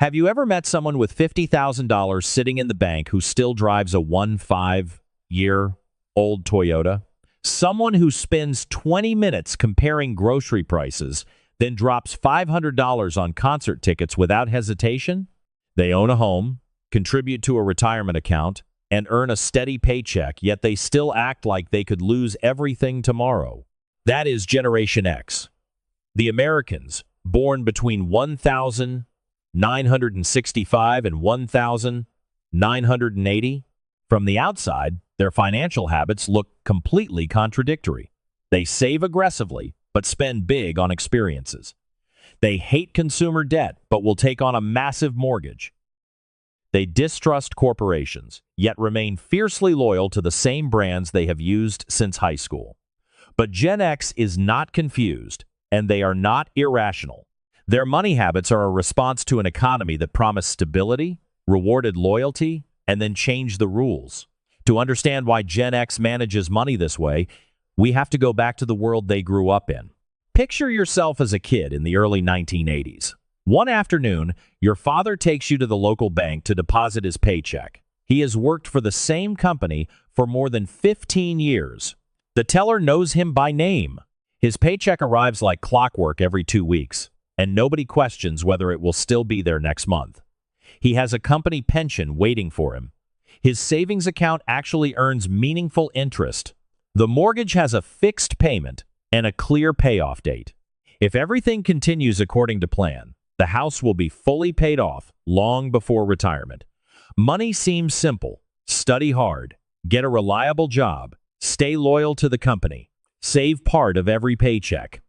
Have you ever met someone with $50,000 sitting in the bank who still drives a 15-year-old Toyota? Someone who spends 20 minutes comparing grocery prices, then drops $500 on concert tickets without hesitation? They own a home, contribute to a retirement account, and earn a steady paycheck, yet they still act like they could lose everything tomorrow. That is Generation X. The Americans, born between 1965 and 1980. From the outside, their financial habits look completely contradictory. They save aggressively, but spend big on experiences. They hate consumer debt, but will take on a massive mortgage. They distrust corporations, yet remain fiercely loyal to the same brands they have used since high school. But Gen X is not confused, and they are not irrational. Their money habits are a response to an economy that promised stability, rewarded loyalty, and then changed the rules. To understand why Gen X manages money this way, we have to go back to the world they grew up in. Picture yourself as a kid in the early 1980s. One afternoon, your father takes you to the local bank to deposit his paycheck. He has worked for the same company for more than 15 years. The teller knows him by name. His paycheck arrives like clockwork every 2 weeks, and nobody questions whether it will still be there next month. He has a company pension waiting for him. His savings account actually earns meaningful interest. The mortgage has a fixed payment and a clear payoff date. If everything continues according to plan, the house will be fully paid off long before retirement. Money seems simple. Study hard, get a reliable job, stay loyal to the company, save part of every paycheck.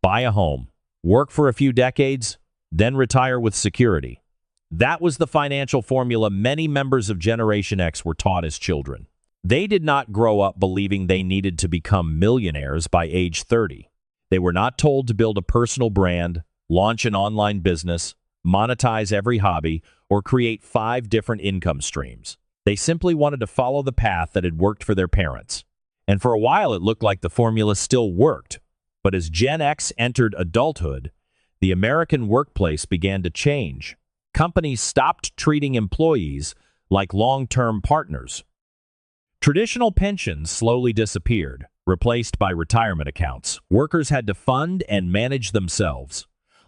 Buy a home, work for a few decades, then retire with security. That was the financial formula many members of Generation X were taught as children. They did not grow up believing they needed to become millionaires by age 30. They were not told to build a personal brand, launch an online business, monetize every hobby, or create 5 different income streams. They simply wanted to follow the path that had worked for their parents. And for a while it looked like the formula still worked. But as Gen X entered adulthood, the American workplace began to change. Companies stopped treating employees like long-term partners. Traditional pensions slowly disappeared, replaced by retirement accounts. Workers had to fund and manage themselves.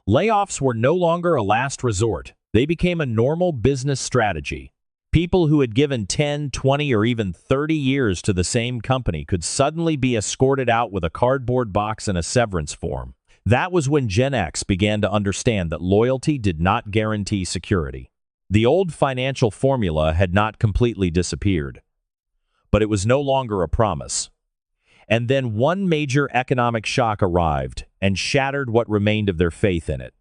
Layoffs were no longer a last resort. They became a normal business strategy. People who had given 10, 20, or even 30 years to the same company could suddenly be escorted out with a cardboard box and a severance form. That was when Gen X began to understand that loyalty did not guarantee security. The old financial formula had not completely disappeared, but it was no longer a promise. And then one major economic shock arrived and shattered what remained of their faith in it.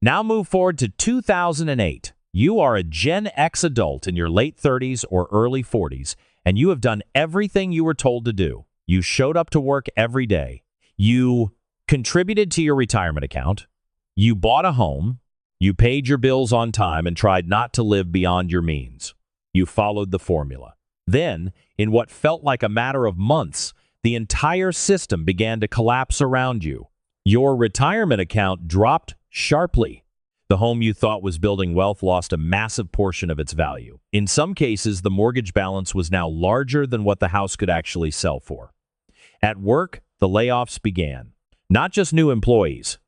Now move forward to 2008. You are a Gen X adult in your late 30s or early 40s, and you have done everything you were told to do. You showed up to work every day. You contributed to your retirement account. You bought a home. You paid your bills on time and tried not to live beyond your means. You followed the formula. Then, in what felt like a matter of months, the entire system began to collapse around you. Your retirement account dropped sharply. The home you thought was building wealth lost a massive portion of its value. In some cases, the mortgage balance was now larger than what the house could actually sell for. At work, the layoffs began. Not just new employees,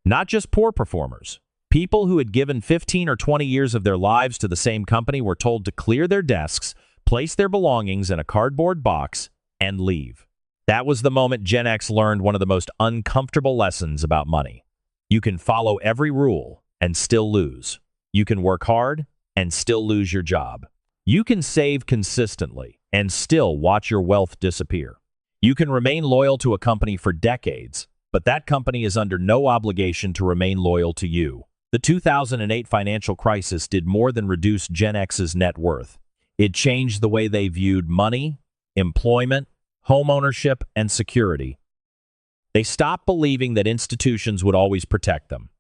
not just poor performers. People who had given 15 or 20 years of their lives to the same company were told to clear their desks, place their belongings in a cardboard box, and leave. That was the moment Gen X learned one of the most uncomfortable lessons about money. You can follow every rule and still lose. You can work hard and still lose your job. You can save consistently and still watch your wealth disappear. You can remain loyal to a company for decades, but that company is under no obligation to remain loyal to you. The 2008 financial crisis did more than reduce Gen X's net worth. It changed the way they viewed money, employment, homeownership, and security. They stopped believing that institutions would always protect them.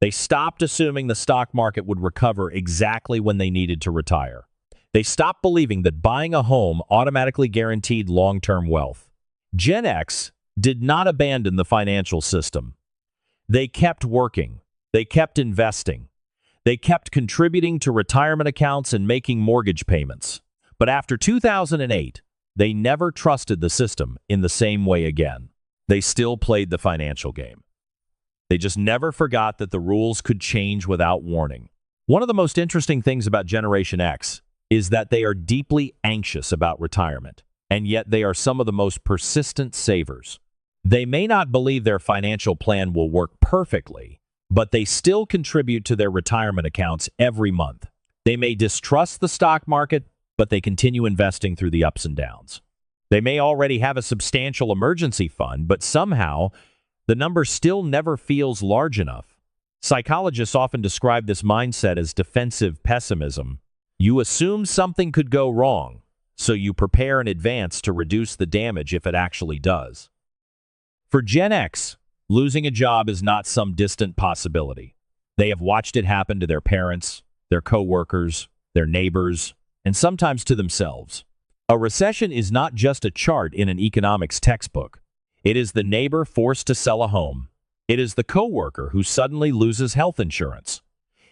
They stopped assuming the stock market would recover exactly when they needed to retire. They stopped believing that buying a home automatically guaranteed long-term wealth. Gen X did not abandon the financial system. They kept working. They kept investing. They kept contributing to retirement accounts and making mortgage payments. But after 2008, they never trusted the system in the same way again. They still played the financial game. They just never forgot that the rules could change without warning. One of the most interesting things about Generation X is that they are deeply anxious about retirement, and yet they are some of the most persistent savers. They may not believe their financial plan will work perfectly, but they still contribute to their retirement accounts every month. They may distrust the stock market, but they continue investing through the ups and downs. They may already have a substantial emergency fund, but somehow the number still never feels large enough. Psychologists often describe this mindset as defensive pessimism. You assume something could go wrong, so you prepare in advance to reduce the damage if it actually does. For Gen X, losing a job is not some distant possibility. They have watched it happen to their parents, their coworkers, their neighbors, and sometimes to themselves. A recession is not just a chart in an economics textbook. It is the neighbor forced to sell a home. It is the coworker who suddenly loses health insurance.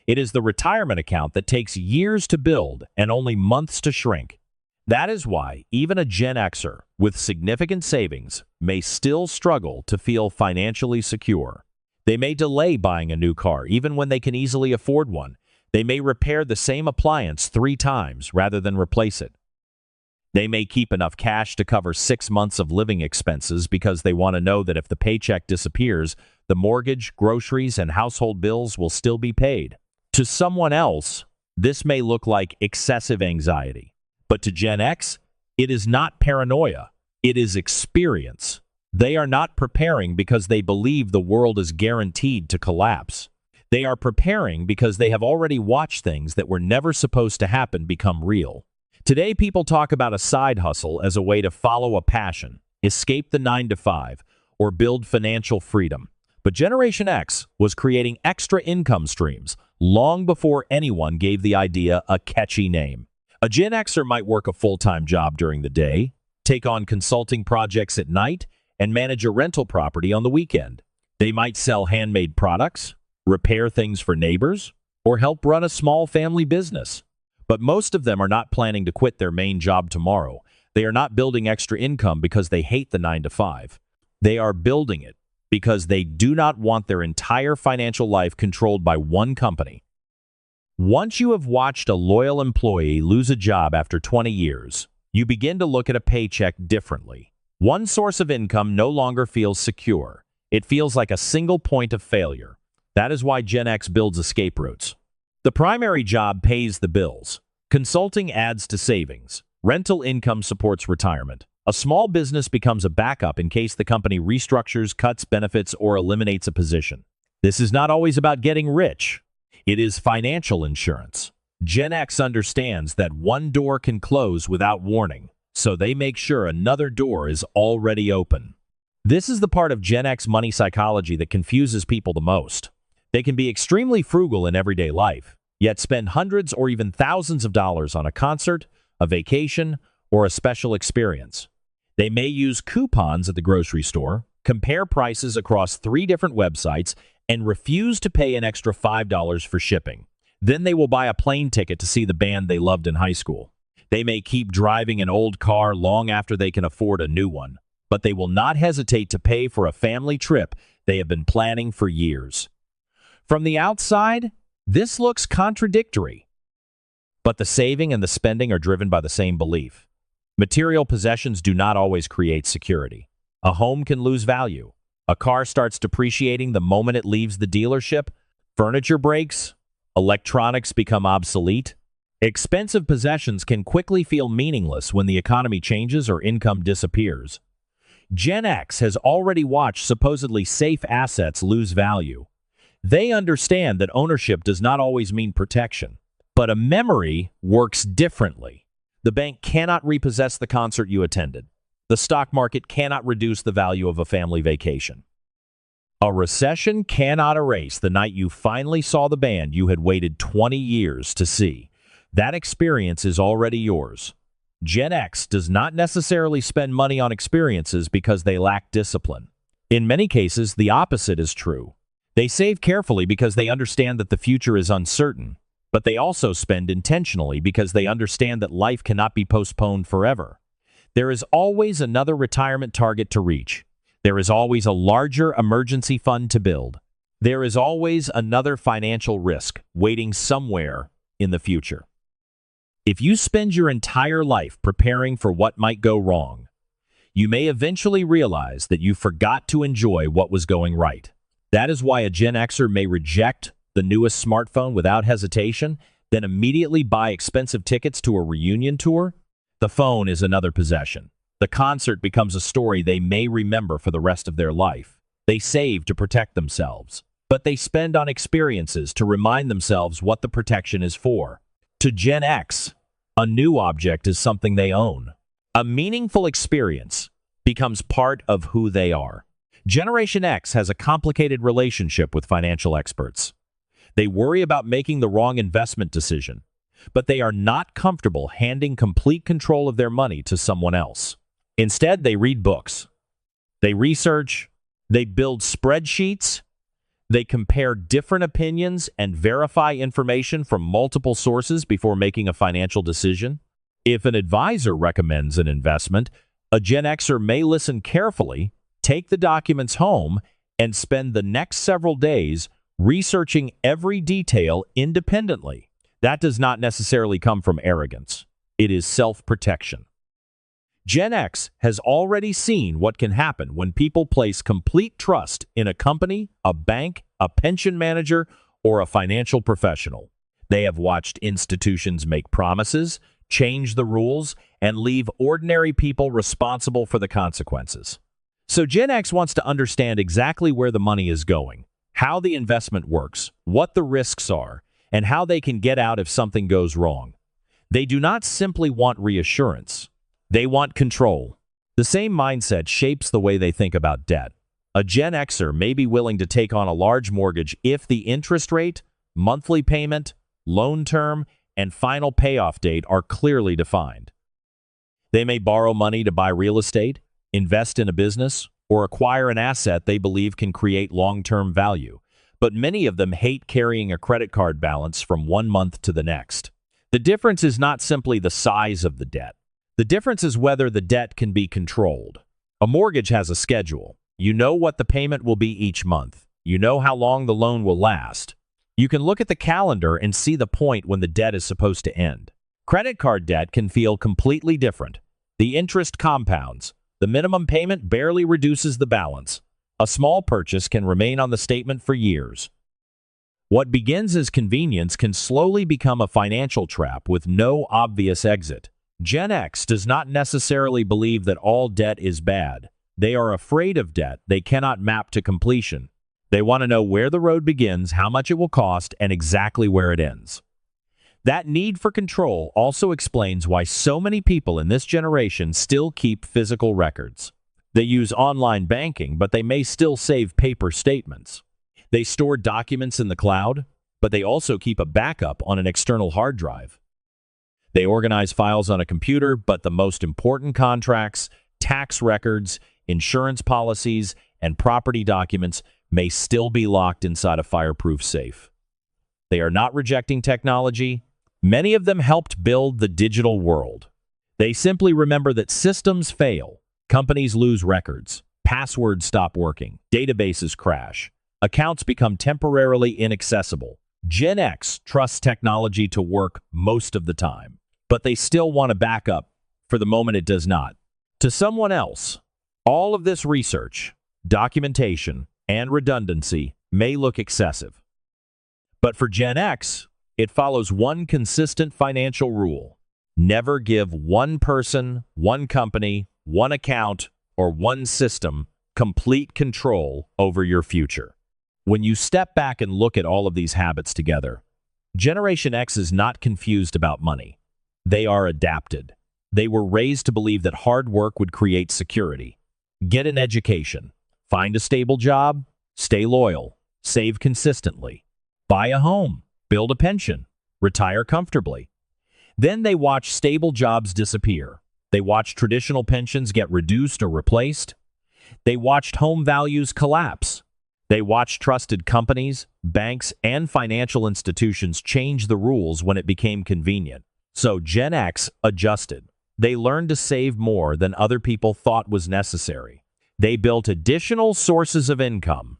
It is the retirement account that takes years to build and only months to shrink. That is why even a Gen Xer with significant savings may still struggle to feel financially secure. They may delay buying a new car even when they can easily afford one. They may repair the same appliance 3 times rather than replace it. They may keep enough cash to cover 6 months of living expenses because they want to know that if the paycheck disappears, the mortgage, groceries, and household bills will still be paid. To someone else, this may look like excessive anxiety. But to Gen X, it is not paranoia. It is experience. They are not preparing because they believe the world is guaranteed to collapse. They are preparing because they have already watched things that were never supposed to happen become real. Today, people talk about a side hustle as a way to follow a passion, escape the 9-to-5, or build financial freedom. But Generation X was creating extra income streams long before anyone gave the idea a catchy name. A Gen Xer might work a full-time job during the day, take on consulting projects at night, and manage a rental property on the weekend. They might sell handmade products, repair things for neighbors, or help run a small family business. But most of them are not planning to quit their main job tomorrow. They are not building extra income because they hate the 9-to-5. They are building it because they do not want their entire financial life controlled by one company. Once you have watched a loyal employee lose a job after 20 years, you begin to look at a paycheck differently. One source of income no longer feels secure. It feels like a single point of failure. That is why Gen X builds escape routes. The primary job pays the bills. Consulting adds to savings. Rental income supports retirement. A small business becomes a backup in case the company restructures, cuts benefits, or eliminates a position. This is not always about getting rich. It is financial insurance. Gen X understands that one door can close without warning, so they make sure another door is already open. This is the part of Gen X money psychology that confuses people the most. They can be extremely frugal in everyday life, yet spend hundreds or even thousands of dollars on a concert, a vacation, or a special experience. They may use coupons at the grocery store, compare prices across 3 different websites, and refuse to pay an extra $5 for shipping. Then they will buy a plane ticket to see the band they loved in high school. They may keep driving an old car long after they can afford a new one, but they will not hesitate to pay for a family trip they have been planning for years. From the outside, this looks contradictory, but the saving and the spending are driven by the same belief. Material possessions do not always create security. A home can lose value. A car starts depreciating the moment it leaves the dealership. Furniture breaks. Electronics become obsolete. Expensive possessions can quickly feel meaningless when the economy changes or income disappears. Gen X has already watched supposedly safe assets lose value. They understand that ownership does not always mean protection, but a memory works differently. The bank cannot repossess the concert you attended. The stock market cannot reduce the value of a family vacation. A recession cannot erase the night you finally saw the band you had waited 20 years to see. That experience is already yours. Gen X does not necessarily spend money on experiences because they lack discipline. In many cases, the opposite is true. They save carefully because they understand that the future is uncertain, but they also spend intentionally because they understand that life cannot be postponed forever. There is always another retirement target to reach. There is always a larger emergency fund to build. There is always another financial risk waiting somewhere in the future. If you spend your entire life preparing for what might go wrong, you may eventually realize that you forgot to enjoy what was going right. That is why a Gen Xer may reject the newest smartphone without hesitation, then immediately buy expensive tickets to a reunion tour. The phone is another possession. The concert becomes a story they may remember for the rest of their life. They save to protect themselves, but they spend on experiences to remind themselves what the protection is for. To Gen X, a new object is something they own. A meaningful experience becomes part of who they are. Generation X has a complicated relationship with financial experts. They worry about making the wrong investment decision, but they are not comfortable handing complete control of their money to someone else. Instead, they read books. They research. They build spreadsheets. They compare different opinions and verify information from multiple sources before making a financial decision. If an advisor recommends an investment, a Gen Xer may listen carefully, take the documents home, and spend the next several days researching every detail independently. That does not necessarily come from arrogance. It is self-protection. Gen X has already seen what can happen when people place complete trust in a company, a bank, a pension manager, or a financial professional. They have watched institutions make promises, change the rules, and leave ordinary people responsible for the consequences. So Gen X wants to understand exactly where the money is going, how the investment works, what the risks are, and how they can get out if something goes wrong. They do not simply want reassurance. They want control. The same mindset shapes the way they think about debt. A Gen Xer may be willing to take on a large mortgage if the interest rate, monthly payment, loan term, and final payoff date are clearly defined. They may borrow money to buy real estate, invest in a business, or acquire an asset they believe can create long-term value. But many of them hate carrying a credit card balance from one month to the next. The difference is not simply the size of the debt. The difference is whether the debt can be controlled. A mortgage has a schedule. You know what the payment will be each month. You know how long the loan will last. You can look at the calendar and see the point when the debt is supposed to end. Credit card debt can feel completely different. The interest compounds. The minimum payment barely reduces the balance. A small purchase can remain on the statement for years. What begins as convenience can slowly become a financial trap with no obvious exit. Gen X does not necessarily believe that all debt is bad. They are afraid of debt they cannot map to completion. They want to know where the road begins, how much it will cost, and exactly where it ends. That need for control also explains why so many people in this generation still keep physical records. They use online banking, but they may still save paper statements. They store documents in the cloud, but they also keep a backup on an external hard drive. They organize files on a computer, but the most important contracts, tax records, insurance policies, and property documents may still be locked inside a fireproof safe. They are not rejecting technology. Many of them helped build the digital world. They simply remember that systems fail, companies lose records, passwords stop working, databases crash, accounts become temporarily inaccessible. Gen X trusts technology to work most of the time, but they still want a backup for the moment it does not. To someone else, all of this research, documentation, and redundancy may look excessive. But for Gen X, it follows one consistent financial rule. Never give one person, one company, one account, or one system complete control over your future. When you step back and look at all of these habits together, Generation X is not confused about money. They are adapted. They were raised to believe that hard work would create security. Get an education, find a stable job, stay loyal, save consistently, buy a home, build a pension, retire comfortably. Then they watch stable jobs disappear. They watched traditional pensions get reduced or replaced. They watched home values collapse. They watched trusted companies, banks, and financial institutions change the rules when it became convenient. So Gen X adjusted. They learned to save more than other people thought was necessary. They built additional sources of income.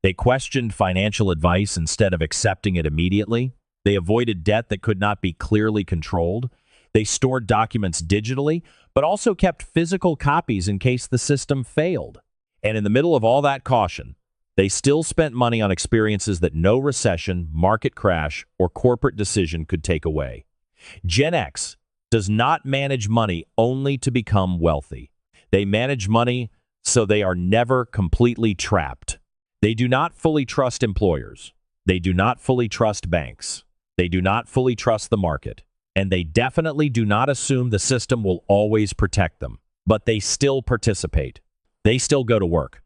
They questioned financial advice instead of accepting it immediately. They avoided debt that could not be clearly controlled. They stored documents digitally, but also kept physical copies in case the system failed. And in the middle of all that caution, they still spent money on experiences that no recession, market crash, or corporate decision could take away. Gen X does not manage money only to become wealthy. They manage money so they are never completely trapped. They do not fully trust employers. They do not fully trust banks. They do not fully trust the market. And they definitely do not assume the system will always protect them. But they still participate. They still go to work.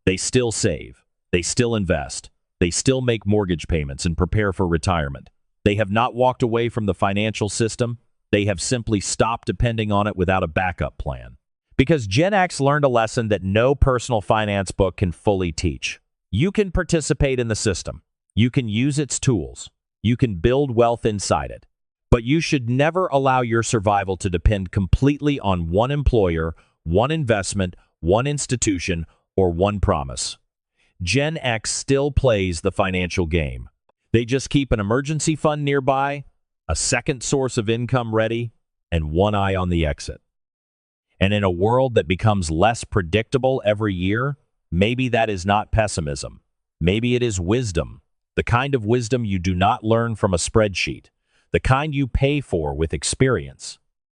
They still save. They still invest. They still make mortgage payments and prepare for retirement. They have not walked away from the financial system. They have simply stopped depending on it without a backup plan. Because Gen X learned a lesson that no personal finance book can fully teach. You can participate in the system. You can use its tools. You can build wealth inside it. But you should never allow your survival to depend completely on one employer, one investment, one institution, or one promise. Gen X still plays the financial game. They just keep an emergency fund nearby, a second source of income ready, and one eye on the exit. And in a world that becomes less predictable every year, maybe that is not pessimism. Maybe it is wisdom, the kind of wisdom you do not learn from a spreadsheet, the kind you pay for with experience.